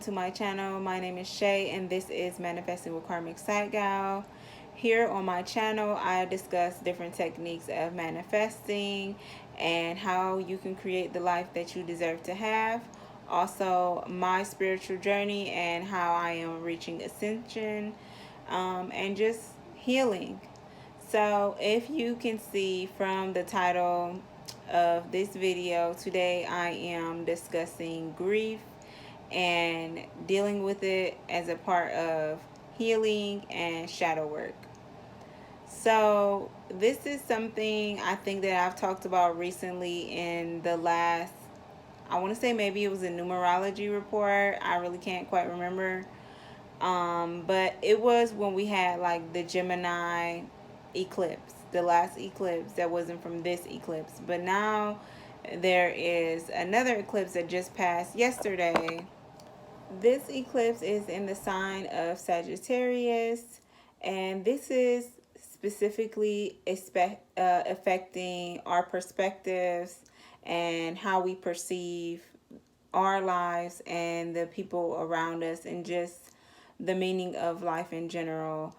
to my channel. My name is Shay and this is Manifesting with Karmic Side Gal. Here on my channel, I discuss different techniques of manifesting and how you can create the life that you deserve to have. Also, my spiritual journey and how I am reaching ascension, and just healing. So if you can see from the title of this video, today I am discussing grief and dealing with it as a part of healing and shadow work. So this is something I think that I've talked about recently in the last, I want to say maybe it was a numerology report. I really can't quite remember. But it was when we had like the Gemini eclipse, the last eclipse that wasn't from this eclipse. But now there is another eclipse that just passed yesterday. This eclipse is in the sign of Sagittarius, and this is specifically affecting our perspectives and how we perceive our lives and the people around us, and just the meaning of life in general.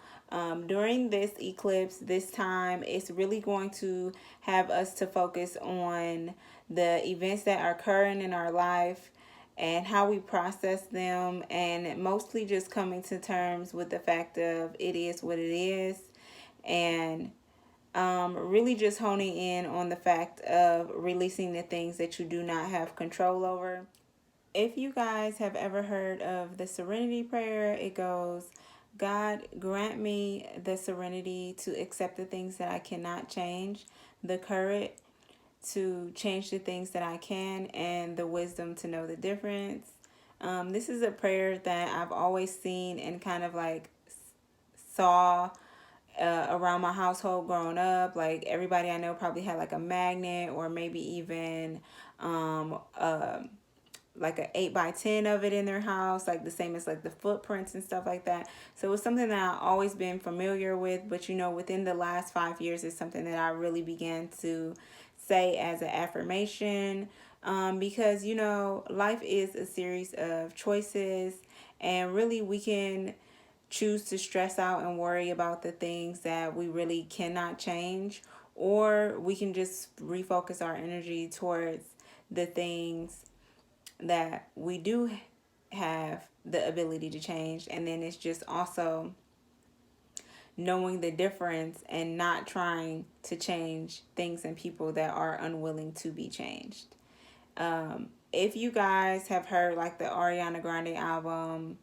During this eclipse, this time, it's really going to have us to focus on the events that are occurring in our life and how we process them, and mostly just coming to terms with the fact of it is what it is, and really just honing in on the fact of releasing the things that you do not have control over. If you guys have ever heard of the Serenity Prayer, it goes, God, grant me the serenity to accept the things that I cannot change, the courage to change the things that I can, and the wisdom to know the difference. This is a prayer that I've always seen and kind of like saw around my household growing up. Like everybody I know probably had like a magnet, or maybe even like a 8x10 of it in their house, like the same as like the footprints and stuff like that. So it's something that I've always been familiar with, but within the last 5 years, it's something that I really began to say as an affirmation, because life is a series of choices, and really we can choose to stress out and worry about the things that we really cannot change, or we can just refocus our energy towards the things that we do have the ability to change. And then it's just also knowing the difference and not trying to change things and people that are unwilling to be changed. If you guys have heard like the Ariana Grande album,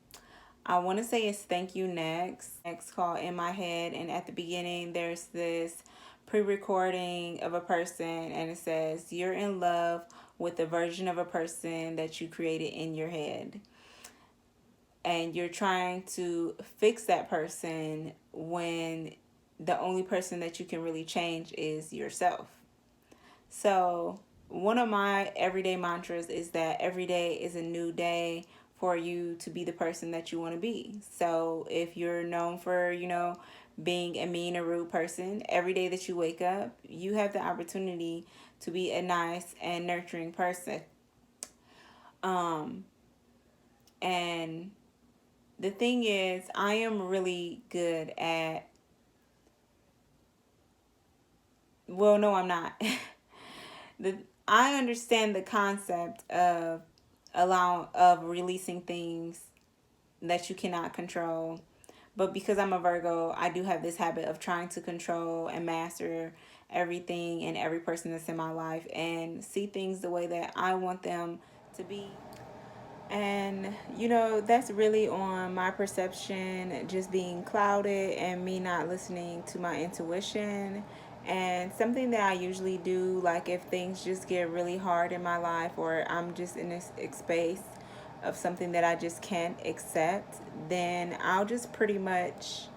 I want to say it's Thank You Next called In My Head. And at the beginning, there's this pre-recording of a person, and it says, you're in love with the version of a person that you created in your head. And you're trying to fix that person when the only person that you can really change is yourself. So one of my everyday mantras is that every day is a new day for you to be the person that you want to be. So if you're known for, being a mean or rude person, every day that you wake up, you have the opportunity to be a nice and nurturing person. And the thing is, I am really good at, well, no, I'm not. I understand the concept of releasing things that you cannot control. But because I'm a Virgo, I do have this habit of trying to control and master everything and every person that's in my life, and see things the way that I want them to be. And, that's really on my perception just being clouded and me not listening to my intuition. And something that I usually do, like if things just get really hard in my life, or I'm just in this space of something that I just can't accept, then I'll just pretty much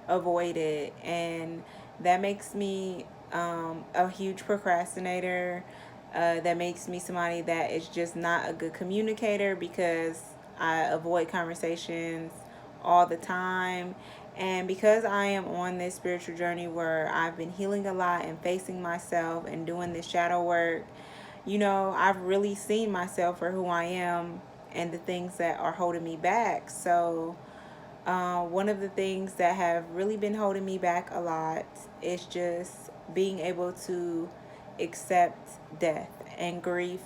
avoid it. And that makes me a huge procrastinator. That makes me somebody that is just not a good communicator, because I avoid conversations all the time. And because I am on this spiritual journey where I've been healing a lot and facing myself and doing this shadow work, I've really seen myself for who I am and the things that are holding me back. So one of the things that have really been holding me back a lot is just being able to accept death and grief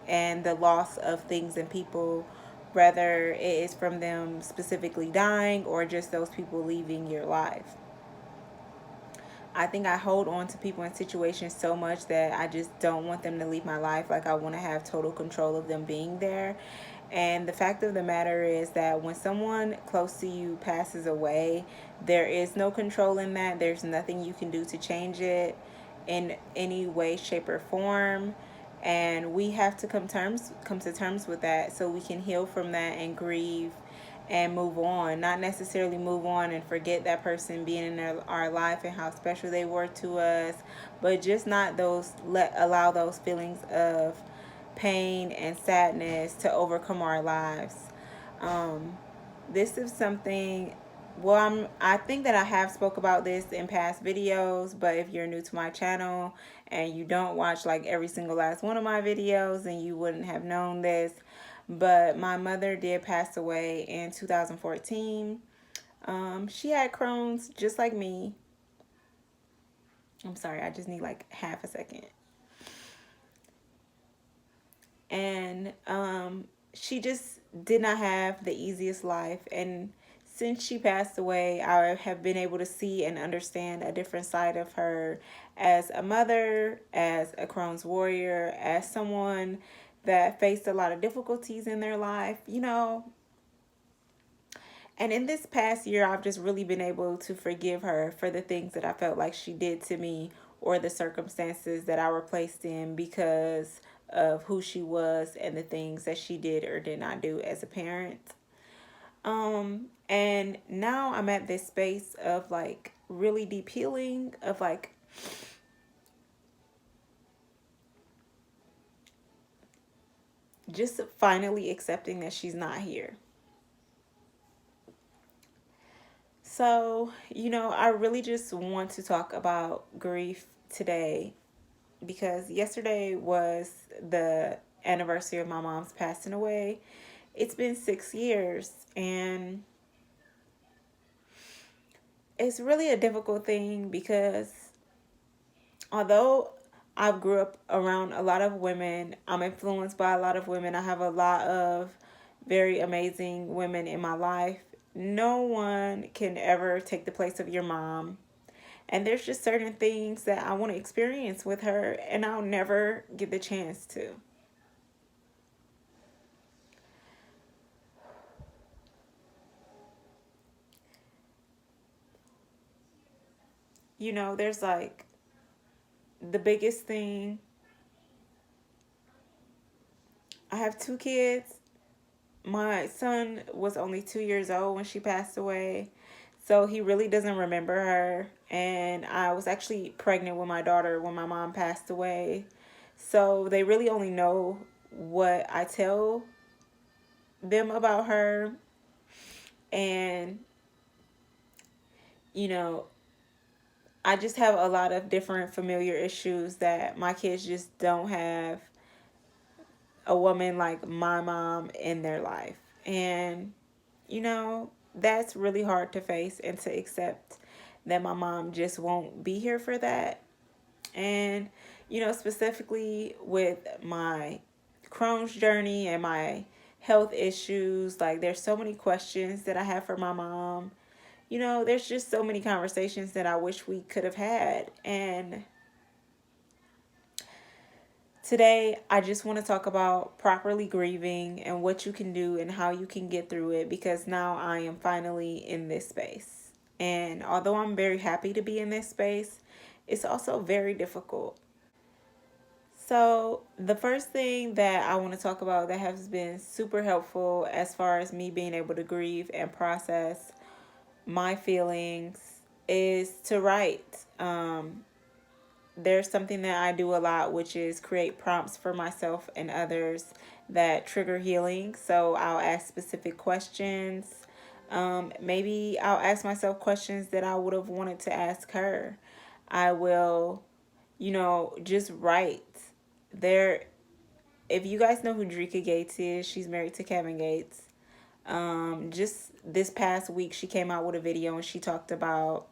and the loss of things and people, whether it is from them specifically dying or just those people leaving your life. I think I hold on to people and situations so much that I just don't want them to leave my life. Like, I want to have total control of them being there. And the fact of the matter is that when someone close to you passes away, there is no control in that. There's nothing you can do to change it in any way, shape, or form. And we have to come to terms with that so we can heal from that and grieve and move on. Not necessarily move on and forget that person being in our life and how special they were to us, but just not allow those feelings of pain and sadness to overcome our lives. Um, this is something, well, I think that I have spoke about this in past videos, but if you're new to my channel and you don't watch like every single last one of my videos, then you wouldn't have known this. But my mother did pass away in 2014. She had Crohn's just like me. I'm sorry, I just need like half a second. And she just did not have the easiest life. And since she passed away, I have been able to see and understand a different side of her as a mother, as a Crohn's warrior, as someone that faced a lot of difficulties in their life, you know. And in this past year, I've just really been able to forgive her for the things that I felt like she did to me or the circumstances that I were placed in because of who she was and the things that she did or did not do as a parent. And now I'm at this space of like really deep healing, of like just finally accepting that she's not here. So, I really just want to talk about grief today because yesterday was the anniversary of my mom's passing away. It's been 6 years, and it's really a difficult thing because although I grew up around a lot of women, I'm influenced by a lot of women, I have a lot of very amazing women in my life. No one can ever take the place of your mom. And there's just certain things that I want to experience with her, and I'll never get the chance to. There's like the biggest thing. I have 2 kids. My son was only 2 years old when she passed away, so he really doesn't remember her. And I was actually pregnant with my daughter when my mom passed away. So they really only know what I tell them about her. And, you know, I just have a lot of different familiar issues that my kids just don't have a woman like my mom in their life. And, that's really hard to face and to accept that my mom just won't be here for that. And, specifically with my Crohn's journey and my health issues, like there's so many questions that I have for my mom. There's just so many conversations that I wish we could have had. And today, I just want to talk about properly grieving and what you can do and how you can get through it, because now I am finally in this space. And although I'm very happy to be in this space, it's also very difficult. So, the first thing that I want to talk about that has been super helpful as far as me being able to grieve and process my feelings is to write. There's something that I do a lot, which is create prompts for myself and others that trigger healing. So I'll ask specific questions. Maybe I'll ask myself questions that I would have wanted to ask her. I will, just write. There if you guys know who Drika Gates is, she's married to Kevin Gates. Just this past week, she came out with a video and she talked about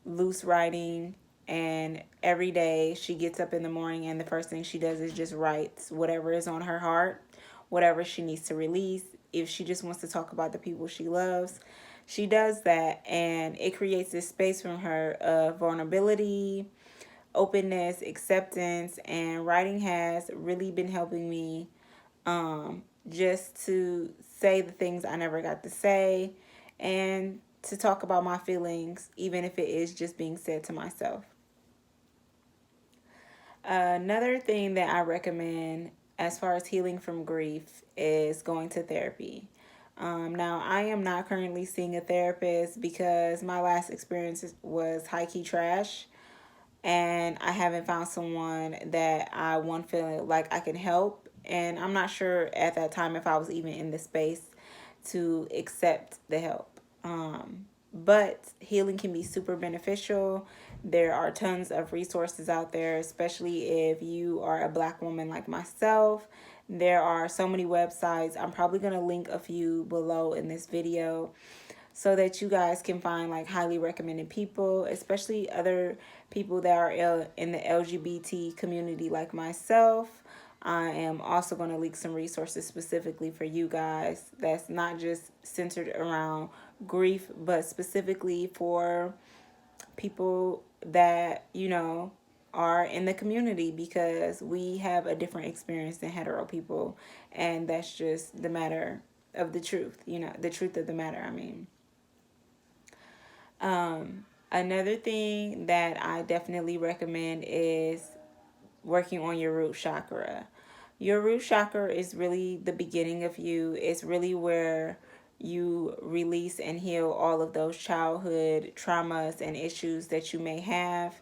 loose writing. And every day she gets up in the morning and the first thing she does is just writes whatever is on her heart, whatever she needs to release. If she just wants to talk about the people she loves, she does that, and it creates this space from her of vulnerability, openness, acceptance. And writing has really been helping me just to say the things I never got to say, and to talk about my feelings, even if it is just being said to myself. Another thing that I recommend as far as healing from grief is going to therapy. Now, I am not currently seeing a therapist because my last experience was high key trash, and I haven't found someone that I want feel like I can help. And I'm not sure at that time if I was even in the space to accept the help. But healing can be super beneficial. There are tons of resources out there, especially if you are a Black woman like myself. There are so many websites. I'm probably going to link a few below in this video so that you guys can find like highly recommended people, especially other people that are in the LGBT community like myself. I am also going to link some resources specifically for you guys that's not just centered around grief, but specifically for people that, are in the community, because we have a different experience than hetero people. And that's just the matter of the truth, the truth of the matter, I mean. Another thing that I definitely recommend is working on your root chakra. Your root chakra is really the beginning of you. It's really where you release and heal all of those childhood traumas and issues that you may have.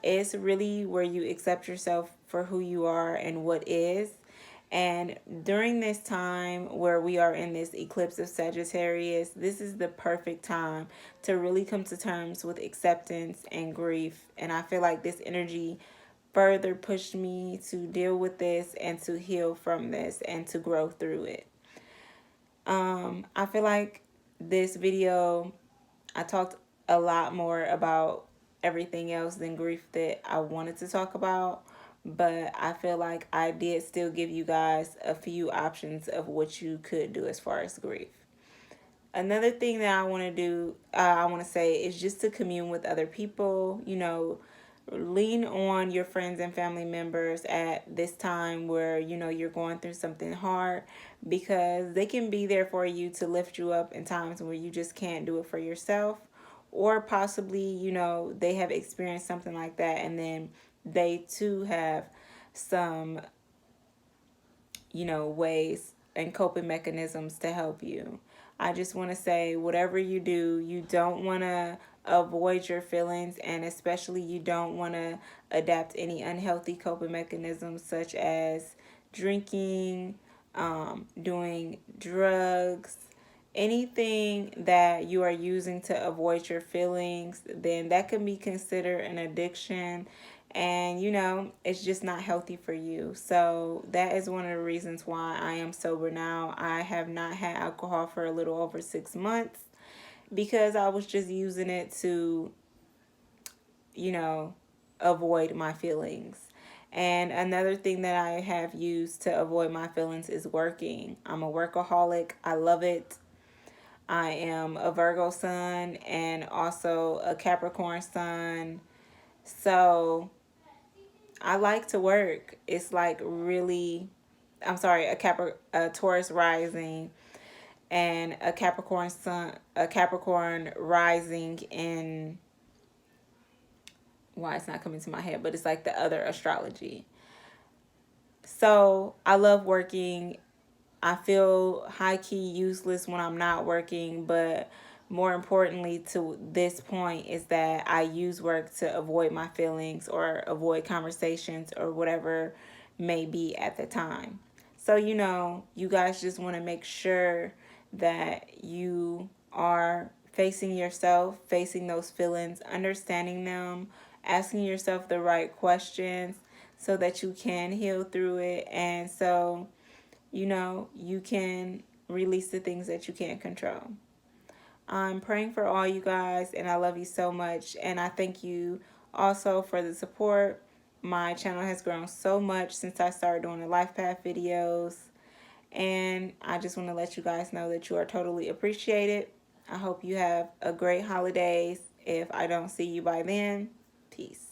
It's really where you accept yourself for who you are and what is. And during this time where we are in this eclipse of Sagittarius, this is the perfect time to really come to terms with acceptance and grief. And I feel like this energy further pushed me to deal with this and to heal from this and to grow through it. I feel like this video, I talked a lot more about everything else than grief that I wanted to talk about, but I feel like I did still give you guys a few options of what you could do as far as grief. Another thing that I want to do, I want to say, is just to commune with other people. Lean on your friends and family members at this time where, you're going through something hard, because they can be there for you to lift you up in times where you just can't do it for yourself. Or possibly, they have experienced something like that, and then they too have some, ways and coping mechanisms to help you. I just want to say, whatever you do, you don't want to avoid your feelings, and especially you don't want to adapt any unhealthy coping mechanisms such as drinking, doing drugs, anything that you are using to avoid your feelings. Then that can be considered an addiction, and it's just not healthy for you. So that is one of the reasons why I am sober now. I have not had alcohol for a little over 6 months, because I was just using it to avoid my feelings. And another thing that I have used to avoid my feelings is working. I'm a workaholic. I love it. I am a Virgo sun and also a Capricorn sun. So I like to work. It's like really, I'm sorry, a Taurus rising and a Capricorn sun, a Capricorn rising in, why it's not coming to my head, but it's like the other astrology. So I love working. I feel high key useless when I'm not working, but more importantly to this point is that I use work to avoid my feelings or avoid conversations or whatever may be at the time. So, you guys just want to make sure that you are facing yourself, facing those feelings, understanding them, asking yourself the right questions so that you can heal through it, and so you can release the things that you can't control. I'm praying for all you guys, and I love you so much, and I thank you also for the support. My channel has grown so much since I started doing the life path videos, and I just want to let you guys know that you are totally appreciated. I hope you have a great holidays. If I don't see you by then, peace.